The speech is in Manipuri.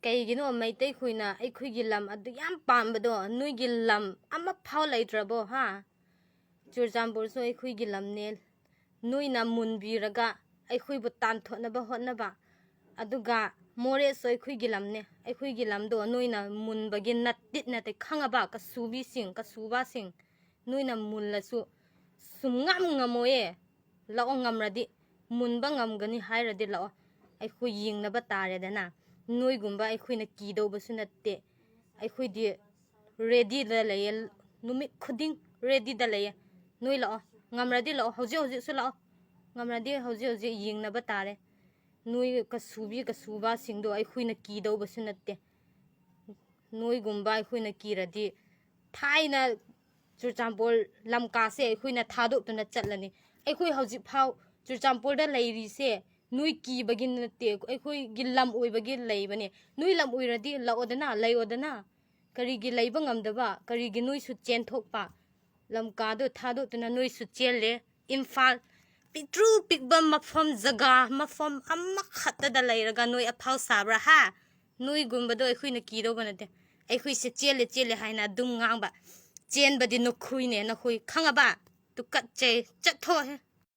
ꯀꯩꯒꯤꯅꯣ ꯃꯩꯇꯩ ꯈꯣꯏꯅ ꯑꯩꯈꯣꯏꯒꯤ ꯂꯝ ꯑꯗꯨ ꯌꯥꯝ ꯄꯥꯝꯕꯗꯣ ꯅꯣꯏꯒꯤ ꯂꯝ ꯑꯃ ꯐꯥꯎ ꯂꯩꯇ꯭ꯔꯕꯣ ꯍꯥ ꯆꯨꯔꯆꯥꯟꯄꯨꯔꯁꯨ ꯑꯩꯈꯣꯏꯒꯤ ꯂꯝꯅꯦ ꯅꯣꯏꯅ ꯃꯨꯟꯕꯤꯔꯒ ꯑꯩꯈꯣꯏꯕꯨ ꯇꯥꯟꯊꯣꯛꯅꯕ ꯍꯣꯠꯅꯕ ꯑꯗꯨꯒ ꯃꯣꯔꯦꯁꯨ ꯑꯩꯈꯣꯏꯒꯤ ꯂꯝꯅꯦ ꯑꯩꯈꯣꯏꯒꯤ ꯂꯝꯗꯣ ꯅꯣꯏꯅ ꯃꯨꯟꯕꯒꯤ ꯅꯠꯇꯦ ꯈꯪꯉꯕ ꯀꯁꯨꯕꯥꯁꯤꯡ ꯅꯣꯏꯅ ꯃꯨꯜꯂꯁꯨ ꯁꯨꯡꯉꯝ ꯉꯝꯃꯣꯏꯌꯦ ꯂꯥꯛꯑꯣ ꯉꯝꯔꯗꯤ ꯃꯨꯟꯕ ꯉꯝꯒꯅꯤ ꯍꯥꯏꯔꯗꯤ ꯂꯥꯛꯑꯣ ꯑꯩꯈꯣꯏ ꯌꯦꯡꯅꯕ ꯇꯥꯔꯦꯗꯅ ꯅꯣꯏꯒꯨꯝꯕ ꯑꯩꯈꯣꯏꯅ ꯀꯤꯗꯧꯕꯁꯨ ꯅꯠꯇꯦ ꯑꯩꯈꯣꯏꯗꯤ ꯔꯦꯗꯤꯗ ꯂꯩꯌꯦ ꯅꯨꯃꯤꯠ ꯈꯨꯗꯤꯡ ꯔꯦꯗꯤꯗ ꯂꯩꯌꯦ ꯅꯣꯏ ꯂꯥꯛꯑꯣ ꯉꯝꯔꯗꯤ ꯂꯥꯛꯑꯣ ꯍꯧꯖꯤꯛꯁꯨ ꯂꯥꯛꯑꯣ ꯉꯝꯔꯗꯤ ꯍꯧꯖꯤꯛ ꯌꯦꯡꯅꯕ ꯇꯥꯔꯦ ꯅꯣꯏ ꯀꯁꯨꯕꯥꯁꯤꯡꯗꯣ ꯑꯩꯈꯣꯏꯅ ꯀꯤꯗꯧꯕꯁꯨ ꯅꯠꯇꯦ ꯅꯣꯏꯒꯨꯝꯕ ꯑꯩꯈꯣꯏꯅ ꯀꯤꯔꯗꯤ ꯊꯥꯏꯅ ꯆꯨꯔꯆꯥꯟꯄꯨꯔ ꯂꯝꯀꯥꯁꯦ ꯑꯩꯈꯣꯏꯅ ꯊꯥꯗꯣꯛꯇꯨꯅ ꯆꯠꯂꯅꯤ ꯑꯩꯈꯣꯏ ꯍꯧꯖꯤꯛ ꯐꯥꯎ ꯆꯨꯔꯆꯥꯟꯄꯨꯔꯗ ꯂꯩꯔꯤꯁꯦ ꯅꯣꯏ ꯀꯤꯕꯒꯤ ꯅꯠꯇꯦ ꯑꯩꯈꯣꯏꯒꯤ ꯂꯝ ꯑꯣꯏꯕꯒꯤ ꯂꯩꯕꯅꯦ ꯅꯣꯏ ꯂꯝ ꯑꯣꯏꯔꯗꯤ ꯂꯥꯛꯑꯣꯗꯅ ꯂꯩꯑꯣꯗꯅ ꯀꯔꯤꯒꯤ ꯂꯩꯕ ꯉꯝꯗꯕ ꯀꯔꯤꯒꯤ ꯅꯣꯏꯁꯨ ꯆꯦꯟꯊꯣꯛꯄ ꯂꯝꯀꯥꯗꯣ ꯊꯥꯗꯣꯛꯇꯨꯅ ꯅꯣꯏꯁꯨ ꯆꯦꯜꯂꯦ ꯏꯝꯐꯥꯜ ꯄꯤꯛꯇ꯭ꯔꯨ ꯄꯤꯛꯄ ꯃꯐꯝ ꯖꯒꯥ ꯃꯐꯝ ꯑꯃꯈꯛꯇꯗ ꯂꯩꯔꯒ ꯅꯣꯏ ꯑꯐꯥꯎ ꯁꯥꯕ꯭ꯔꯥ ꯍꯥ ꯅꯣꯏꯒꯨꯝꯕꯗꯣ ꯑꯩꯈꯣꯏꯅ ꯀꯤꯗꯧꯕ ꯅꯠꯇꯦ ꯑꯩꯈꯣꯏꯁꯦ ꯆꯦꯜꯂꯦ ꯍꯥꯏꯅ ꯑꯗꯨꯝ ꯉꯥꯡꯕ ꯆꯦꯟꯕꯗꯤ ꯅꯈꯣꯏꯅꯦ ꯅꯈꯣꯏ ꯈꯪꯉꯕ ꯇꯨꯀꯠꯆꯩ ꯆꯠꯊꯣꯛꯑꯦ